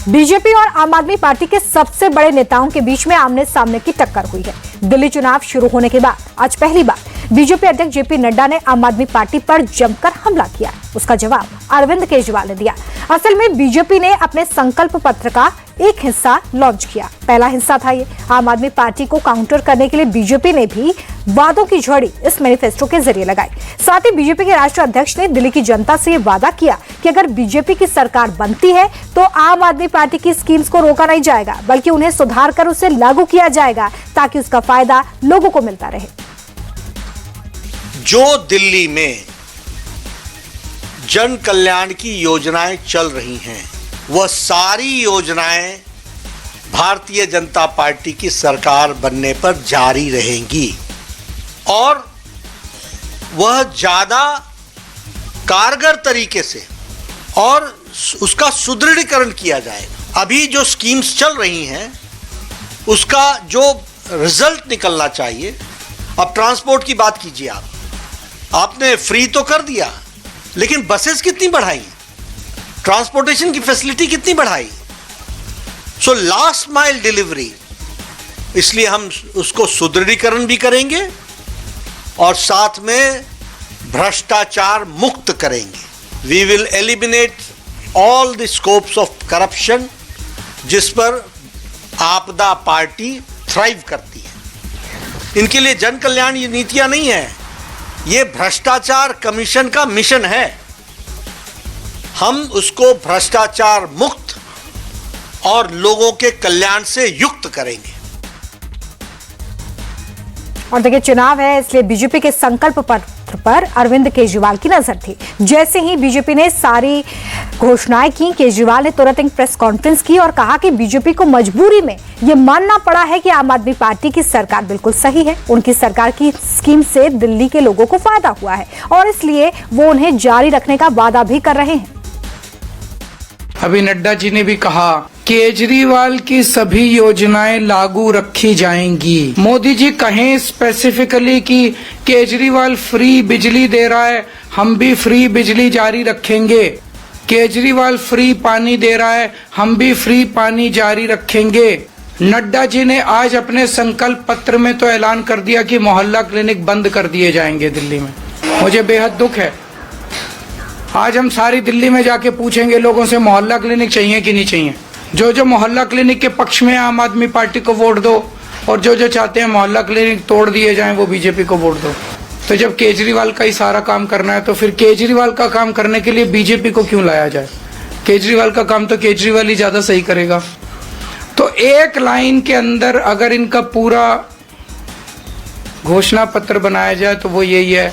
BJP और आम आदमी पार्टी के सबसे बड़े नेताओं के बीच में आमने सामने की टक्कर हुई है। दिल्ली चुनाव शुरू होने के बाद आज पहली बार बीजेपी अध्यक्ष जेपी नड्डा ने आम आदमी पार्टी पर जमकर हमला किया। उसका जवाब अरविंद केजरीवाल ने दिया। असल में बीजेपी ने अपने संकल्प पत्र का एक हिस्सा लॉन्च किया। पहला हिस्सा था ये। आम आदमी पार्टी को काउंटर करने के लिए बीजेपी ने भी वादों की झड़ी इस मैनिफेस्टो के जरिए लगाई। साथ ही बीजेपी के राष्ट्रीय अध्यक्ष ने दिल्ली की जनता से ये वादा किया कि अगर बीजेपी की सरकार बनती है तो आम आदमी पार्टी की स्कीम्स को रोका नहीं जाएगा, बल्कि उन्हें सुधार कर उसे लागू किया जाएगा ताकि उसका फायदा लोगों को मिलता रहे। जो दिल्ली में जन कल्याण की योजनाएं चल रही हैं, वह सारी योजनाएं भारतीय जनता पार्टी की सरकार बनने पर जारी रहेंगी और वह ज्यादा कारगर तरीके से और उसका सुदृढ़ीकरण किया जाएगा। अभी जो स्कीम्स चल रही हैं उसका जो रिजल्ट निकलना चाहिए। अब ट्रांसपोर्ट की बात कीजिए, आपने फ्री तो कर दिया, लेकिन बसेस कितनी बढ़ाई, ट्रांसपोर्टेशन की फैसिलिटी कितनी बढ़ाई। सो लास्ट माइल डिलीवरी, इसलिए हम उसको सुदृढ़ीकरण भी करेंगे और साथ में भ्रष्टाचार मुक्त करेंगे। We will eliminate all the scopes of corruption जिस पर आपदा पार्टी थ्राइव करती है। इनके लिए जन कल्याण नीतियां नहीं है, ये भ्रष्टाचार कमीशन का मिशन है। हम उसको भ्रष्टाचार मुक्त और लोगों के कल्याण से युक्त करेंगे। और देखिए, चुनाव है इसलिए बीजेपी के संकल्प पत्र पर अरविंद केजरीवाल की नजर थी। जैसे ही बीजेपी ने सारी घोषणाएं की, केजरीवाल ने तुरंत एक प्रेस कॉन्फ्रेंस की और कहा कि बीजेपी को मजबूरी में यह मानना पड़ा है कि आम आदमी पार्टी की सरकार बिल्कुल सही है। उनकी सरकार की स्कीम से दिल्ली के लोगों को फायदा हुआ है और इसलिए वो उन्हें जारी रखने का वादा भी कर रहे हैं। अभी नड्डा जी ने भी कहा केजरीवाल की सभी योजनाएं लागू रखी जाएंगी। मोदी जी कहें स्पेसिफिकली कि केजरीवाल फ्री बिजली दे रहा है, हम भी फ्री बिजली जारी रखेंगे। केजरीवाल फ्री पानी दे रहा है, हम भी फ्री पानी जारी रखेंगे। नड्डा जी ने आज अपने संकल्प पत्र में तो ऐलान कर दिया कि मोहल्ला क्लिनिक बंद कर दिए जाएंगे दिल्ली में। मुझे बेहद दुख है। आज हम सारी दिल्ली में जाके पूछेंगे लोगों से मोहल्ला क्लिनिक चाहिए कि नहीं चाहिए। जो मोहल्ला क्लिनिक के पक्ष में आम आदमी पार्टी को वोट दो और जो चाहते हैं मोहल्ला क्लिनिक तोड़ दिए जाएं वो बीजेपी को वोट दो। तो जब केजरीवाल का ही सारा काम करना है तो फिर केजरीवाल का काम करने के लिए बीजेपी को क्यों लाया जाए। केजरीवाल का काम तो केजरीवाल ही ज्यादा सही करेगा। तो एक लाइन के अंदर अगर इनका पूरा घोषणा पत्र बनाया जाए तो वो यही है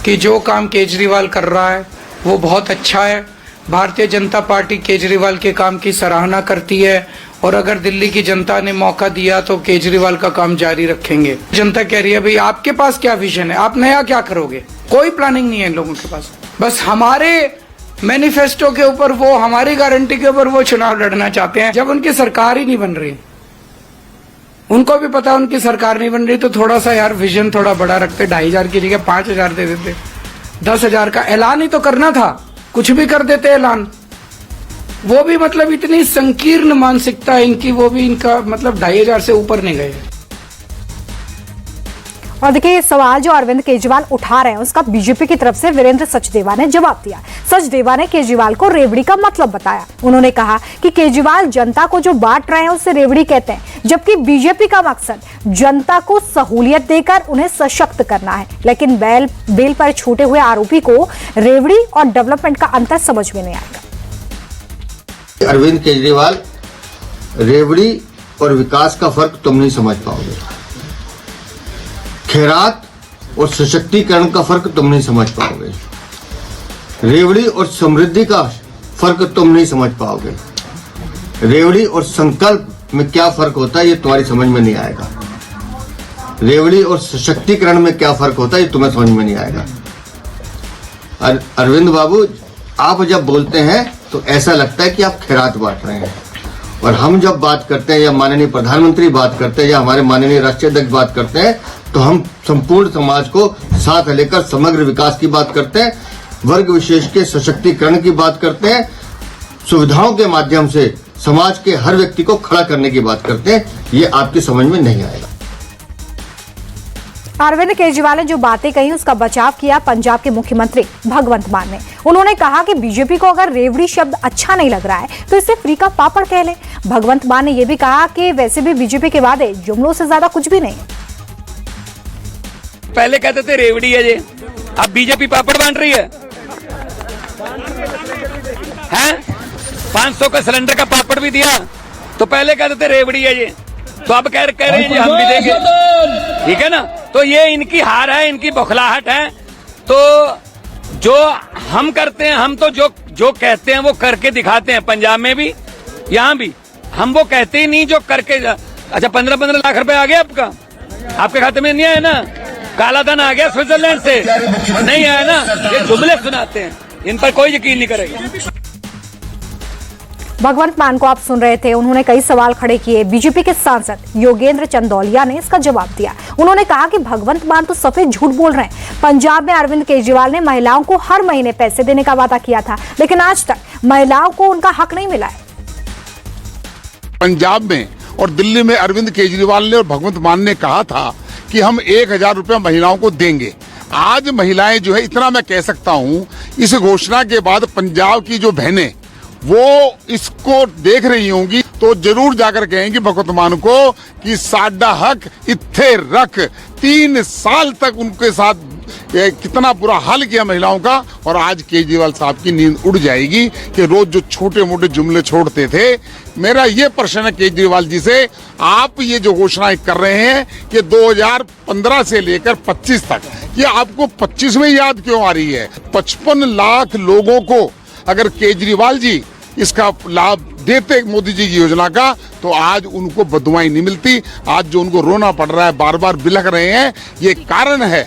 कि जो काम केजरीवाल कर रहा है वो बहुत अच्छा है। भारतीय जनता पार्टी केजरीवाल के काम की सराहना करती है और अगर दिल्ली की जनता ने मौका दिया तो केजरीवाल का काम जारी रखेंगे। जनता कह रही है भाई आपके पास क्या विजन है, आप नया क्या करोगे। कोई प्लानिंग नहीं है इन लोगों के पास। बस हमारे मैनिफेस्टो के ऊपर, वो हमारी गारंटी के ऊपर वो चुनाव लड़ना चाहते हैं। जब उनकी सरकार ही नहीं बन रही, उनको भी पता उनकी सरकार नहीं बन रही, तो थोड़ा सा यार विजन थोड़ा बड़ा रखते। 2500 की जगह 5000 दे देते, 10,000 का ऐलान ही तो करना था, कुछ भी कर देते ऐलान। वो भी मतलब इतनी संकीर्ण मानसिकता है इनकी, वो भी इनका मतलब 2500 से ऊपर नहीं गए। और देखिए, ये सवाल जो अरविंद केजरीवाल उठा रहे हैं उसका बीजेपी की तरफ से वीरेंद्र सचदेवा ने जवाब दिया। सचदेवा ने केजरीवाल को रेवड़ी का मतलब बताया। उन्होंने कहा कि केजरीवाल जनता को जो बांट रहे हैं उसे रेवड़ी कहते हैं, जबकि बीजेपी का मकसद जनता को सहूलियत देकर उन्हें सशक्त करना है। लेकिन बेल पर छूटे हुए आरोपी को रेवड़ी और डेवलपमेंट का अंतर समझ में नहीं आएगा। अरविंद केजरीवाल, रेवड़ी और विकास का फर्क तुम नहीं समझ पाओगे। खैरात और सशक्तिकरण का फर्क तुम नहीं समझ पाओगे। रेवड़ी और समृद्धि का फर्क तुम नहीं समझ पाओगे। रेवड़ी और संकल्प में क्या फर्क होता है ये तुम्हारी समझ में नहीं आएगा। रेवड़ी और सशक्तिकरण में क्या फर्क होता है ये तुम्हें समझ में नहीं आएगा। अरविंद बाबू, आप जब बोलते हैं तो ऐसा लगता है कि आप खैरात बांट रहे हैं, और हम जब बात करते हैं या माननीय प्रधानमंत्री बात करते हैं या हमारे माननीय राष्ट्रीय अध्यक्ष बात करते हैं तो हम संपूर्ण समाज को साथ लेकर समग्र विकास की बात करते हैं, वर्ग विशेष के सशक्तिकरण की बात करते हैं, सुविधाओं के माध्यम से समाज के हर व्यक्ति को खड़ा करने की बात करते हैं, ये आपकी समझ में नहीं आएगा। अरविंद केजरीवाल ने जो बातें कही उसका बचाव किया पंजाब के मुख्यमंत्री भगवंत मान ने। उन्होंने कहा कि बीजेपी को अगर रेवड़ी शब्द अच्छा नहीं लग रहा है तो इसे फ्री का पापड़ कह ले। भगवंत मान ने यह भी कहा कि वैसे भी बीजेपी के वादे जुमलों से ज्यादा कुछ भी नहीं। पहले कहते थे रेवड़ी है ये, अब बीजेपी पापड़ बांट रही है। 500 का सिलेंडर का पापड़ भी दिया, तो पहले कहते थे रेवड़ी है ये, तो अब कह रहे हैं हम भी देंगे। ठीक है ना, तो ये इनकी हार है, इनकी बौखलाहट है। तो जो हम करते हैं, हम तो जो कहते हैं वो करके दिखाते हैं। पंजाब में भी, यहाँ भी हम वो कहते ही नहीं जो करके। अच्छा, 15-15 लाख रुपए आ गया आपका, आपके खाते में नहीं आया ना? काला धन आ गया स्विट्जरलैंड से, नहीं आया ना? ये जुमले सुनाते हैं, इन पर कोई यकीन नहीं करेगा। भगवंत मान को आप सुन रहे थे, उन्होंने कई सवाल खड़े किए। बीजेपी के सांसद योगेंद्र चंदौलिया ने इसका जवाब दिया। उन्होंने कहा कि भगवंत मान तो सफेद झूठ बोल रहे हैं। पंजाब में अरविंद केजरीवाल ने महिलाओं को हर महीने पैसे देने का वादा किया था, लेकिन आज तक महिलाओं को उनका हक नहीं मिला है। पंजाब में और दिल्ली में अरविंद केजरीवाल ने और भगवंत मान ने कहा था कि हम 1000 रुपया महिलाओं को देंगे। आज महिलाएं जो है, इतना मैं कह सकता हूं, इस घोषणा के बाद पंजाब की जो बहनें वो इसको देख रही होंगी तो जरूर जाकर कहेंगी भगवंत मान को कि साडा हक इत्थे रख। 3 साल तक उनके साथ कितना बुरा हाल किया महिलाओं का, और आज केजरीवाल साहब की नींद उड़ जाएगी कि रोज जो छोटे मोटे जुमले छोड़ते थे। मेरा ये प्रश्न है केजरीवाल जी से, आप ये जो घोषणाएं कर रहे हैं कि 2015 से लेकर 25 तक, ये आपको 25 में याद क्यों आ रही है? 55 लाख लोगों को अगर केजरीवाल जी इसका लाभ देते मोदी जी की योजना का, तो आज उनको बददुआएं नहीं मिलती। आज जो उनको रोना पड़ रहा है, बार बार बिलख रहे हैं, ये कारण है